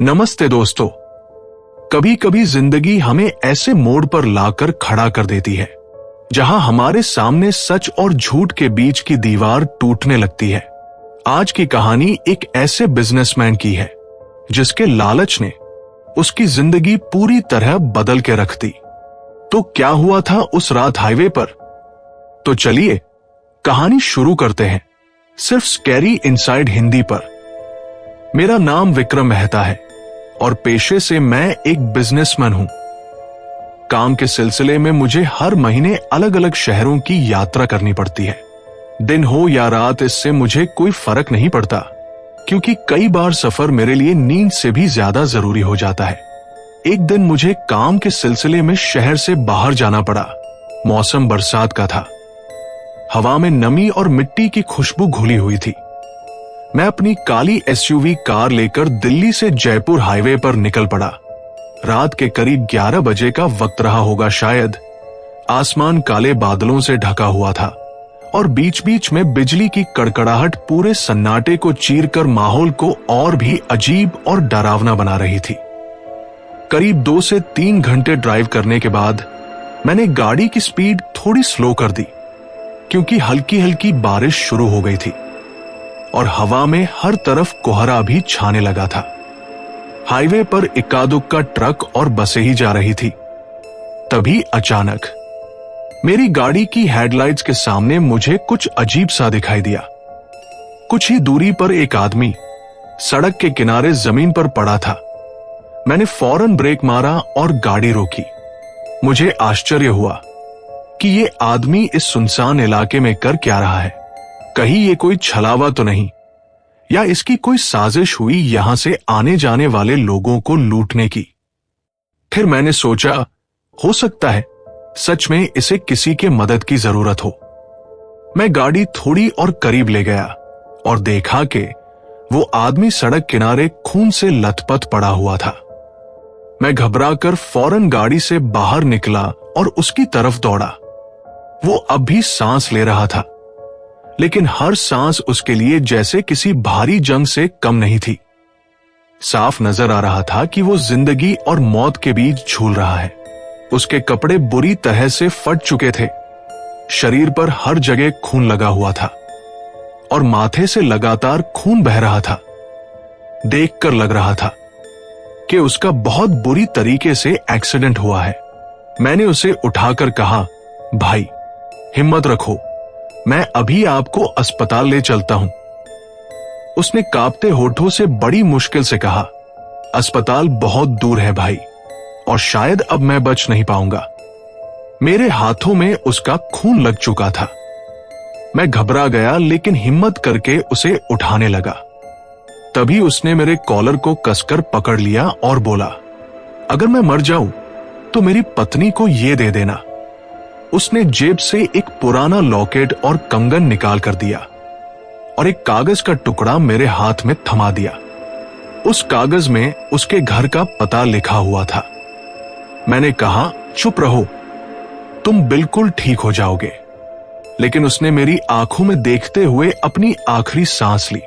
नमस्ते दोस्तों। कभी कभी जिंदगी हमें ऐसे मोड़ पर लाकर खड़ा कर देती है जहां हमारे सामने सच और झूठ के बीच की दीवार टूटने लगती है। आज की कहानी एक ऐसे बिजनेसमैन की है जिसके लालच ने उसकी जिंदगी पूरी तरह बदल के रख दी। तो क्या हुआ था उस रात हाईवे पर? तो चलिए कहानी शुरू करते हैं, सिर्फ स्कैरी इनसाइड हिंदी पर। मेरा नाम विक्रम मेहता है और पेशे से मैं एक बिजनेसमैन हूं। काम के सिलसिले में मुझे हर महीने अलग अलग शहरों की यात्रा करनी पड़ती है। दिन हो या रात, इससे मुझे कोई फर्क नहीं पड़ता, क्योंकि कई बार सफर मेरे लिए नींद से भी ज्यादा जरूरी हो जाता है। एक दिन मुझे काम के सिलसिले में शहर से बाहर जाना पड़ा। मौसम बरसात का था। हवा में नमी और मिट्टी की खुशबू घुली हुई थी। मैं अपनी काली एसयूवी कार लेकर दिल्ली से जयपुर हाईवे पर निकल पड़ा। रात के करीब 11 बजे का वक्त रहा होगा शायद। आसमान काले बादलों से ढका हुआ था और बीच बीच में बिजली की कड़कड़ाहट पूरे सन्नाटे को चीरकर माहौल को और भी अजीब और डरावना बना रही थी। करीब 2 से 3 घंटे ड्राइव करने के बाद मैंने गाड़ी की स्पीड थोड़ी स्लो कर दी, क्योंकि हल्की हल्की बारिश शुरू हो गई थी और हवा में हर तरफ कोहरा भी छाने लगा था। हाईवे पर इक्का-दुक्का ट्रक और बसें ही जा रही थी। तभी अचानक मेरी गाड़ी की हेडलाइट्स के सामने मुझे कुछ अजीब सा दिखाई दिया। कुछ ही दूरी पर एक आदमी सड़क के किनारे जमीन पर पड़ा था। मैंने फौरन ब्रेक मारा और गाड़ी रोकी। मुझे आश्चर्य हुआ कि ये आदमी इस सुनसान इलाके में कर क्या रहा है। कहीं ये कोई छलावा तो नहीं, या इसकी कोई साजिश हुई यहां से आने जाने वाले लोगों को लूटने की। फिर मैंने सोचा, हो सकता है सच में इसे किसी के मदद की जरूरत हो। मैं गाड़ी थोड़ी और करीब ले गया और देखा कि वो आदमी सड़क किनारे खून से लथपथ पड़ा हुआ था। मैं घबराकर फौरन गाड़ी से बाहर निकला और उसकी तरफ दौड़ा। वो अब भी सांस ले रहा था, लेकिन हर सांस उसके लिए जैसे किसी भारी जंग से कम नहीं थी। साफ नजर आ रहा था कि वो जिंदगी और मौत के बीच झूल रहा है। उसके कपड़े बुरी तरह से फट चुके थे। शरीर पर हर जगह खून लगा हुआ था और माथे से लगातार खून बह रहा था। देखकर लग रहा था कि उसका बहुत बुरी तरीके से एक्सीडेंट हुआ है। मैंने उसे उठाकर कहा, भाई हिम्मत रखो, मैं अभी आपको अस्पताल ले चलता हूं। उसने कांपते होठों से बड़ी मुश्किल से कहा, अस्पताल बहुत दूर है भाई, और शायद अब मैं बच नहीं पाऊंगा। मेरे हाथों में उसका खून लग चुका था। मैं घबरा गया, लेकिन हिम्मत करके उसे उठाने लगा। तभी उसने मेरे कॉलर को कसकर पकड़ लिया और बोला, अगर मैं मर जाऊं तो मेरी पत्नी को ये दे देना। उसने जेब से एक पुराना लॉकेट और कंगन निकाल कर दिया और एक कागज का टुकड़ा मेरे हाथ में थमा दिया। उस कागज में उसके घर का पता लिखा हुआ था। मैंने कहा, चुप रहो, तुम बिल्कुल ठीक हो जाओगे। लेकिन उसने मेरी आंखों में देखते हुए अपनी आखिरी सांस ली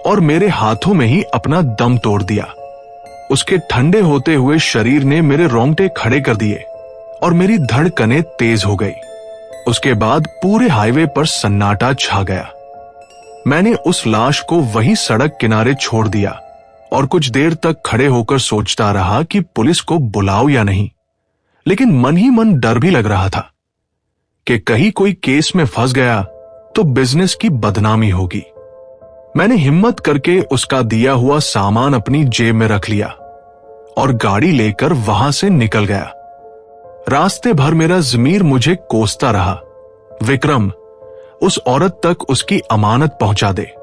और मेरे हाथों में ही अपना दम तोड़ दिया। उसके ठंडे होते हुए शरीर ने मेरे रोंगटे खड़े कर दिए और मेरी धड़कनें तेज हो गई। उसके बाद पूरे हाईवे पर सन्नाटा छा गया। मैंने उस लाश को वहीं सड़क किनारे छोड़ दिया और कुछ देर तक खड़े होकर सोचता रहा कि पुलिस को बुलाऊं या नहीं। लेकिन मन ही मन डर भी लग रहा था कि कहीं कोई केस में फंस गया तो बिजनेस की बदनामी होगी। मैंने हिम्मत करके उसका दिया हुआ सामान अपनी जेब में रख लिया और गाड़ी लेकर वहां से निकल गया। रास्ते भर मेरा ज़मीर मुझे कोसता रहा, विक्रम, उस औरत तक उसकी अमानत पहुंचा दे।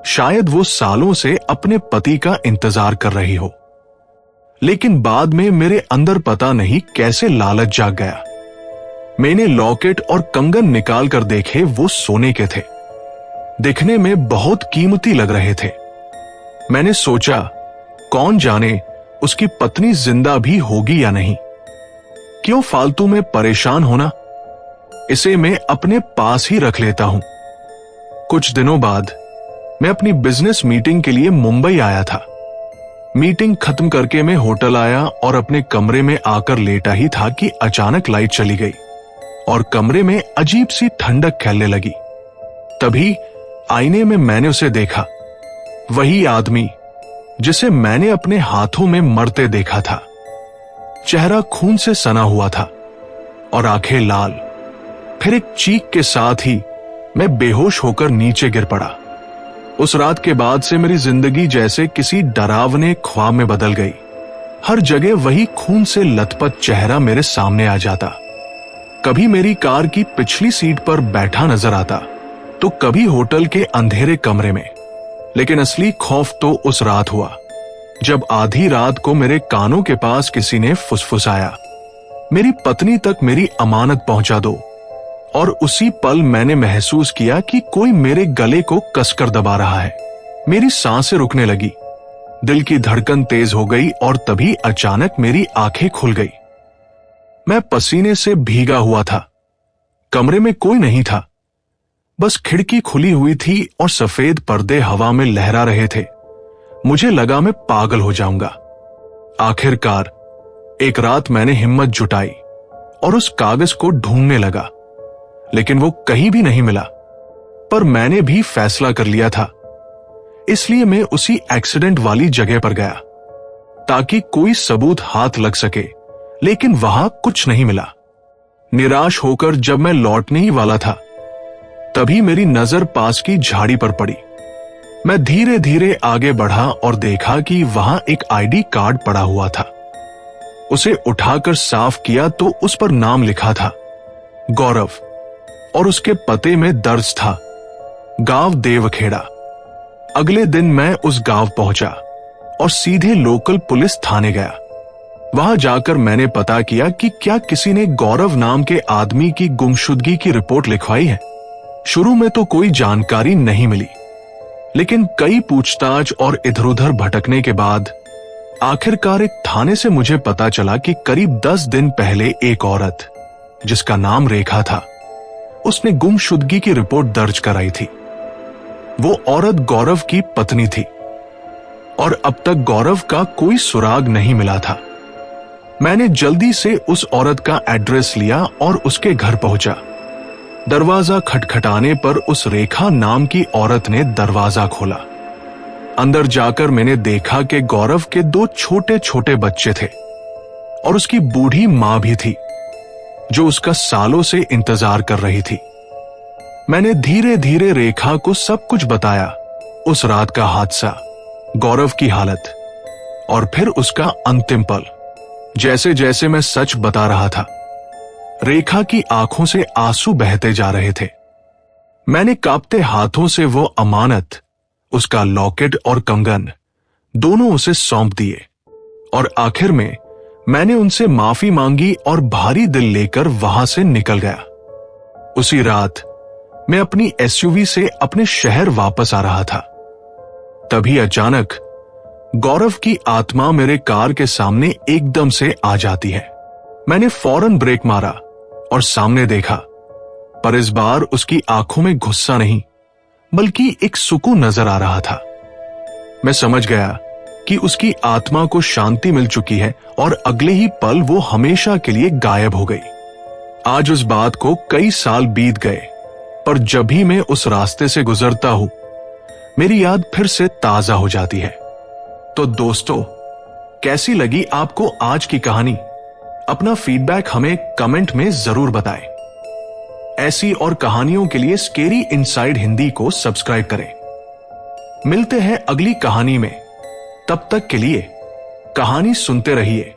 शायद वो सालों से अपने पति का इंतजार कर रही हो। लेकिन बाद में मेरे अंदर पता नहीं कैसे लालच जाग गया। मैंने लॉकेट और कंगन निकाल कर देखे, वो सोने के थे। दिखने में बहुत कीमती लग रहे थे। मैंने सोचा, कौन जाने उसकी पत्नी जिंदा भी होगी या नहीं। क्यों फालतू में परेशान होना, इसे मैं अपने पास ही रख लेता हूं। कुछ दिनों बाद मैं अपनी बिजनेस मीटिंग के लिए मुंबई आया था। मीटिंग खत्म करके मैं होटल आया और अपने कमरे में आकर लेटा ही था कि अचानक लाइट चली गई और कमरे में अजीब सी ठंडक फैलने लगी। तभी आईने में मैंने उसे देखा, वही आदमी जिसे मैंने अपने हाथों में मरते देखा था। चेहरा खून से सना हुआ था और आंखें लाल। फिर एक चीख के साथ ही मैं बेहोश होकर नीचे गिर पड़ा। उस रात के बाद से मेरी जिंदगी जैसे किसी डरावने ख्वाब में बदल गई। हर जगह वही खून से लथपथ चेहरा मेरे सामने आ जाता। कभी मेरी कार की पिछली सीट पर बैठा नजर आता तो कभी होटल के अंधेरे कमरे में। लेकिन असली खौफ तो उस रात हुआ जब आधी रात को मेरे कानों के पास किसी ने फुसफुसाया, मेरी पत्नी तक मेरी अमानत पहुंचा दो। और उसी पल मैंने महसूस किया कि कोई मेरे गले को कसकर दबा रहा है। मेरी सांसें रुकने लगी, दिल की धड़कन तेज हो गई और तभी अचानक मेरी आंखें खुल गई। मैं पसीने से भीगा हुआ था। कमरे में कोई नहीं था, बस खिड़की खुली हुई थी और सफेद पर्दे हवा में लहरा रहे थे। मुझे लगा मैं पागल हो जाऊंगा। आखिरकार एक रात मैंने हिम्मत जुटाई और उस कागज को ढूंढने लगा, लेकिन वो कहीं भी नहीं मिला। पर मैंने भी फैसला कर लिया था, इसलिए मैं उसी एक्सीडेंट वाली जगह पर गया ताकि कोई सबूत हाथ लग सके, लेकिन वहां कुछ नहीं मिला। निराश होकर जब मैं लौटने ही वाला था, तभी मेरी नजर पास की झाड़ी पर पड़ी। मैं धीरे धीरे आगे बढ़ा और देखा कि वहां एक आईडी कार्ड पड़ा हुआ था। उसे उठाकर साफ किया तो उस पर नाम लिखा था गौरव और उसके पते में दर्ज था गांव देवखेड़ा। अगले दिन मैं उस गांव पहुंचा और सीधे लोकल पुलिस थाने गया। वहां जाकर मैंने पता किया कि क्या किसी ने गौरव नाम के आदमी की गुमशुदगी की रिपोर्ट लिखवाई है। शुरू में तो कोई जानकारी नहीं मिली, लेकिन कई पूछताछ और इधर उधर भटकने के बाद आखिरकार एक थाने से मुझे पता चला कि करीब 10 दिन पहले एक औरत जिसका नाम रेखा था, उसने गुमशुदगी की रिपोर्ट दर्ज कराई थी। वो औरत गौरव की पत्नी थी और अब तक गौरव का कोई सुराग नहीं मिला था। मैंने जल्दी से उस औरत का एड्रेस लिया और उसके घर पहुंचा। दरवाजा खटखटाने पर उस रेखा नाम की औरत ने दरवाजा खोला। अंदर जाकर मैंने देखा कि गौरव के 2 छोटे छोटे बच्चे थे और उसकी बूढ़ी मां भी थी जो उसका सालों से इंतजार कर रही थी। मैंने धीरे धीरे रेखा को सब कुछ बताया, उस रात का हादसा, गौरव की हालत और फिर उसका अंतिम पल। जैसे जैसे मैं सच बता रहा था, रेखा की आंखों से आंसू बहते जा रहे थे। मैंने कांपते हाथों से वो अमानत, उसका लॉकेट और कंगन दोनों उसे सौंप दिए और आखिर में मैंने उनसे माफी मांगी और भारी दिल लेकर वहां से निकल गया। उसी रात मैं अपनी एसयूवी से अपने शहर वापस आ रहा था। तभी अचानक गौरव की आत्मा मेरे कार के सामने एकदम से आ जाती है। मैंने फौरन ब्रेक मारा और सामने देखा, पर इस बार उसकी आंखों में गुस्सा नहीं बल्कि एक सुकून नजर आ रहा था। मैं समझ गया कि उसकी आत्मा को शांति मिल चुकी है और अगले ही पल वो हमेशा के लिए गायब हो गई। आज उस बात को कई साल बीत गए, पर जब भी मैं उस रास्ते से गुजरता हूं, मेरी याद फिर से ताजा हो जाती है। तो दोस्तों, कैसी लगी आपको आज की कहानी? अपना फीडबैक हमें कमेंट में जरूर बताएं। ऐसी और कहानियों के लिए स्केरी इनसाइड हिंदी को सब्सक्राइब करें। मिलते हैं अगली कहानी में, तब तक के लिए कहानी सुनते रहिए।